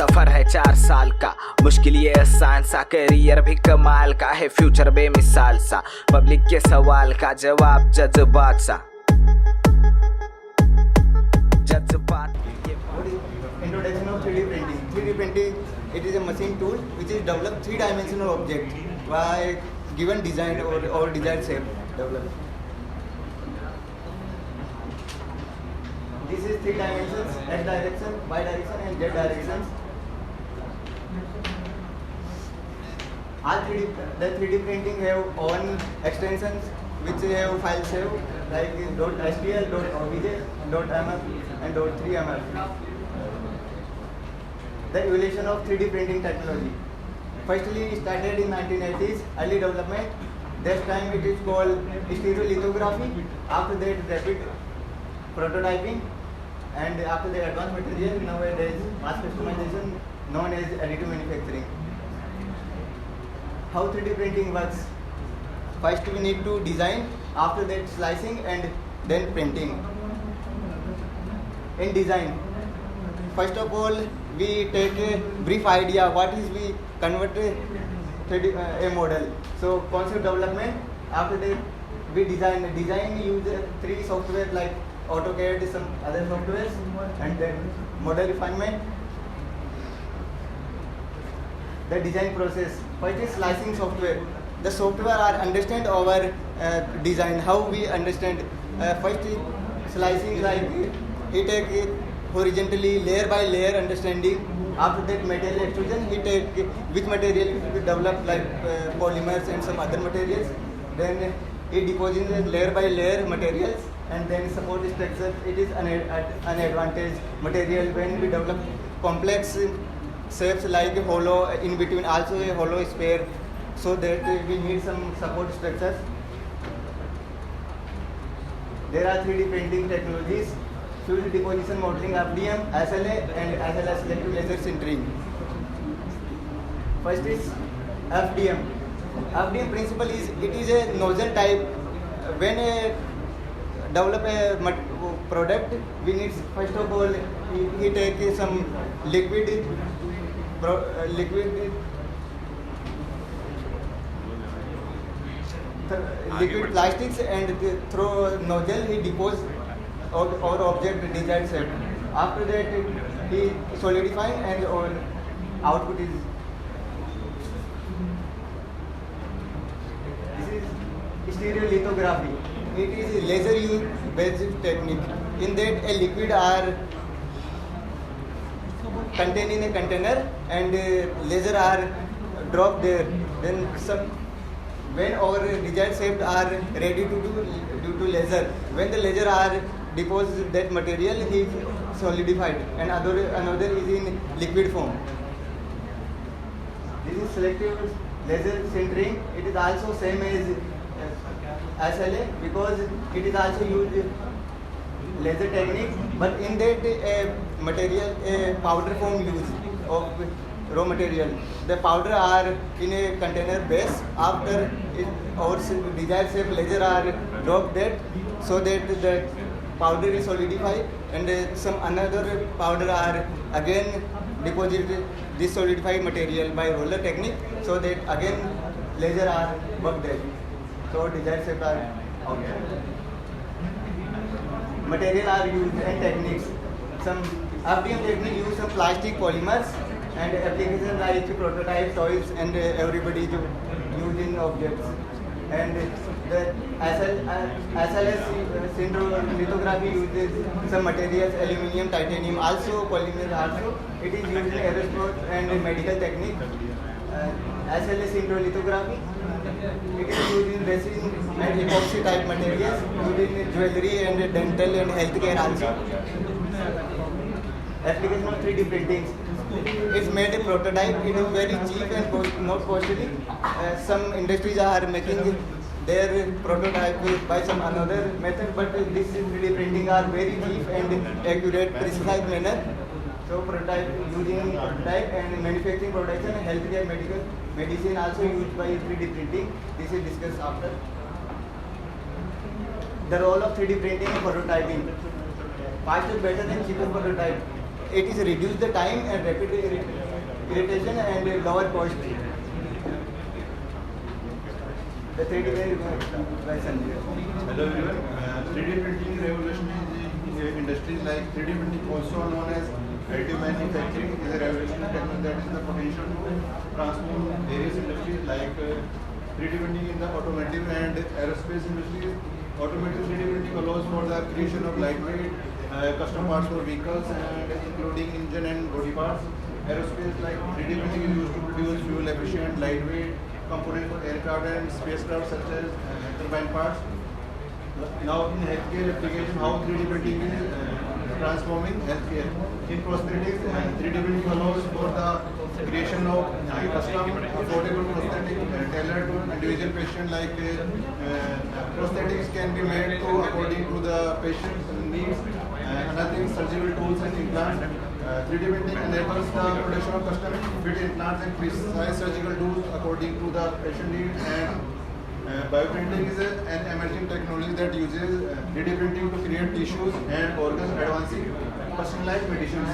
सफर है 4 साल का, मुश्किल ये आसान सा, करियर भी कमाल का है, फ्यूचर बेमिसाल सा, पब्लिक के सवाल का जवाब जज्बात सा। Introduction of 3D printing. 3D printing, it is a machine tool which is developed three-dimensional object by given design or desired shape developed. This is 3 dimensions: x direction, y direction, and z directions. All the 3D printing have own extensions which have file save like .stl, .obj, .mf, and .3mf. The evolution of 3D printing technology. Firstly, started in 1980s, early development. This time it is called stereolithography. After that, rapid prototyping, and after the advanced material, nowadays mass customization known as additive manufacturing. How 3D printing works? First, we need to design. After that, slicing, and then printing. In design, first of all, we take a brief idea what is we convert a model. So concept development. After that, we design. Design use 3 software like AutoCAD, some other softwares, and then model refinement. The design process. First is slicing software. The software are understand our design. How we understand. First is slicing, like he take it horizontally, layer by layer understanding. After that, material extrusion, he take which material we develop like polymers and some other materials. Then he deposits layer by layer materials, and then support structure. It is an advantage material when we develop complex shapes like hollow, in between also a hollow sphere, so that we need some support structures. There are 3D printing technologies: fluid deposition modeling, FDM, SLA, and SLA selective laser sintering. First is FDM. FDM principle is it is a nozzle type. When develop a product, we need first of all he take some liquid plastics and through nozzle he deposits our object desired shape. After that, he solidifying, and our output is. This is stereolithography. It is a laser use based technique. In that, a liquid are contained in a container, and laser are dropped there. Then when our desired shapes are ready to do due to laser, when the laser are deposit that material, he is solidified, and another is in liquid form. This is selective laser sintering. It is also same as SLA because it is also used laser technique, but in that material a powder form use of raw material. The powder are in a container base. After our desired shape laser are dropped that, so that the powder is solidified, and some another powder are again deposited this solidified material by roller technique, so that again laser are worked there. So desired shape are out. Material are used and techniques. Some FDM technique use some plastic polymers, and applications like prototype toys and everybody using objects. And the SLS stereolithography uses some materials, aluminium, titanium, also polymers also. It is used in aerospace and medical technique. SLS stereolithography, it is used in resin and epoxy type materials, used in jewelry and dental and healthcare also. Application of 3D printing. It's made a prototype. It is very cheap and not costly. Some industries are making their prototype by some another method, but this 3D printing are very cheap and accurate, precise manner. So prototype using prototype and manufacturing production, healthcare, medical, medicine also used by 3D printing. This is discussed after. The role of 3D printing in prototyping. Faster, better and cheaper prototype. it is reduce the time and rapid irritation and lower cost. The 3D version. Hello everyone. 3D printing revolution in industries like 3D printing, also known as additive manufacturing, is a revolutionary technology that is the potential to transform various industries like 3D printing in the automotive and aerospace industries. Automotive 3D printing allows for the creation of lightweight custom parts for vehicles and including engine and body parts. Aerospace, like 3D printing is used to produce fuel efficient, lightweight components for aircraft and spacecraft such as turbine parts. Now in healthcare application, how 3D printing is transforming healthcare. In prosthetics, 3D printing allows for the creation of custom, affordable prosthetic tailored to individual patient. Like prosthetics can be made to according to the patient's needs. Another thing, surgical tools and implants. 3D printing enables the production of custom fit implants and precise surgical tools according to the patient needs. And bioprinting is an emerging technology that uses 3D printing to create tissues and organs, advancing personalized medicines.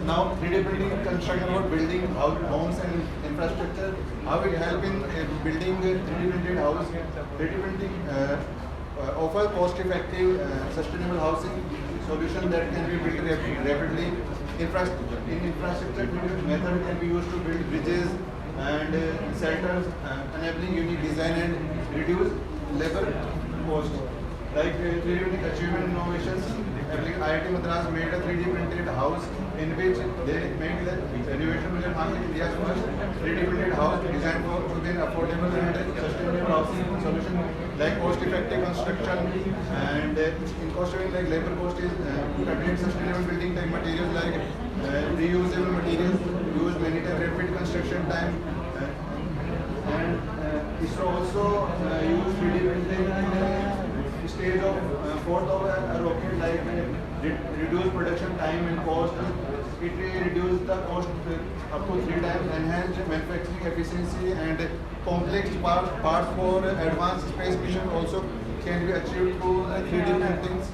Now 3D printing construction about building homes and infrastructure. How it help in building a 3D printed house. 3D printing offer cost-effective, sustainable housing solution that can be built rapidly. Infrastructure method can be used to build bridges and shelters, enabling unique design and reduce labor cost. Like 3D printing achievement innovations, IIT Madras made a 3D printed house in which they made the renovation project on India's first 3D printed house designed for to be an affordable and sustainable housing solution, like cost-effective construction and in cost saving, like labor cost is to sustainable building type materials like reusable materials, use many type rapid construction time, and ISRO also use 3D printing stage of fourth of a rocket, like reduce production time and cost. It reduce the cost up to 3 times, enhance manufacturing efficiency, and complex parts for advanced space mission also can be achieved through 3D printings.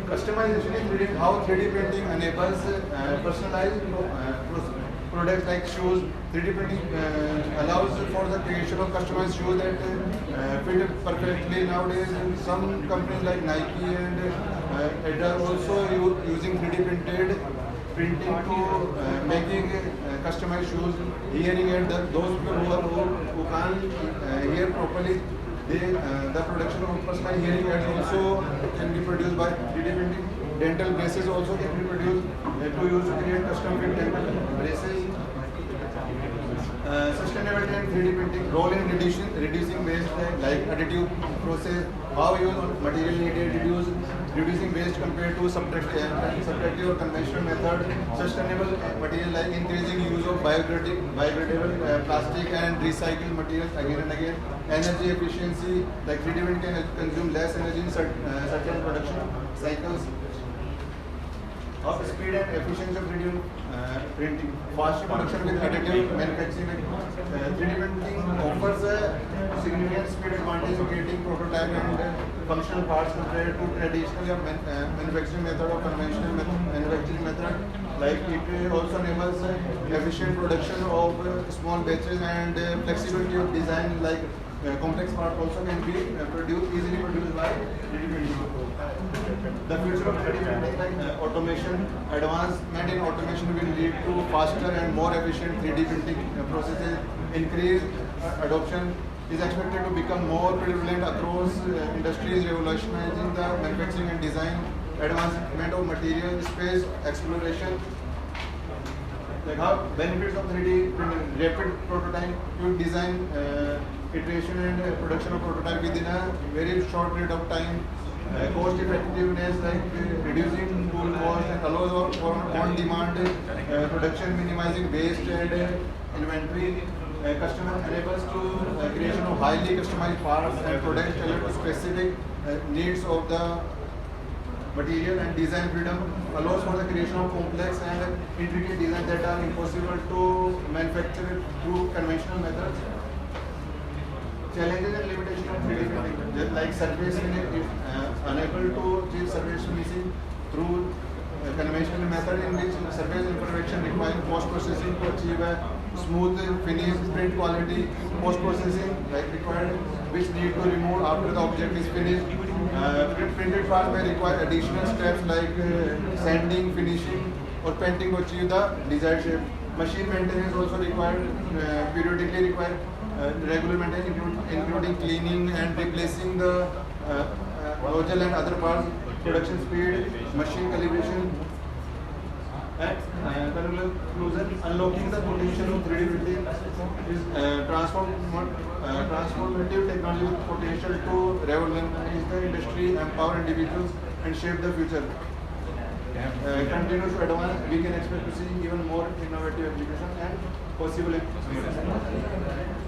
Customization in 3D, how 3D printing enables personalized products like shoes. 3D printing allows for the creation of customized shoes that fit perfectly. Nowadays, some companies like Nike and Adidas also using 3D printing to making customized shoes. Hearing aid, those people who can't hear properly, the production of personal hearing aids also can be produced by 3D printing. Dental braces also can be produced to use to create custom fit dental braces. Sustainability and 3D printing role in reducing waste, like additive process, how use material needed, reducing waste compared to subtractive or conventional method. Sustainable material, like increasing use of biodegradable plastic and recycled materials again and again. Energy efficiency, like 3D printing can consume less energy in certain production cycles. Of speed and efficiency of 3D printing, faster production with additive manufacturing. 3D printing offers a significant speed advantage of creating prototype and functional parts compared to traditional manufacturing method or conventional manufacturing method. Like it also enables efficient production of small batches and flexibility of design, like complex parts also can be easily produced by 3D printing. The future of 3D printing, like automation, advancement in automation will lead to faster and more efficient 3D printing processes. Increased adoption is expected to become more prevalent across industries, revolutionizing the manufacturing and design. Advancement of material, space exploration. Like how benefits of 3D printing, rapid prototype, quick design, iteration and production of prototype within a very short period of time. Cost effectiveness, like reducing tool cost and allows for on-demand production, minimizing waste and inventory. Customer enables to creation of highly customized parts and products tailored to specific needs of the material, and design freedom allows for the creation of complex and intricate designs that are impossible to manufacture through conventional methods. challenges and limitations of 3D printing, just like surface finish is unable to achieve surface finishing through conventional method, in which surface imperfection requires post-processing to achieve a smooth finish. Print quality post-processing like required, which need to remove after the object is finished. Printed part may require additional steps like sanding, finishing or painting to achieve the desired shape. Machine maintenance also required, periodically required regular maintenance, including cleaning and replacing the nozzle and other parts. Production speed, machine calibration, and conclusion, unlocking the potential of 3D printing is transformative technology with potential to revolutionize the industry, empower individuals, and shape the future. Continue to advance, we can expect to see even more innovative application and possible implementation.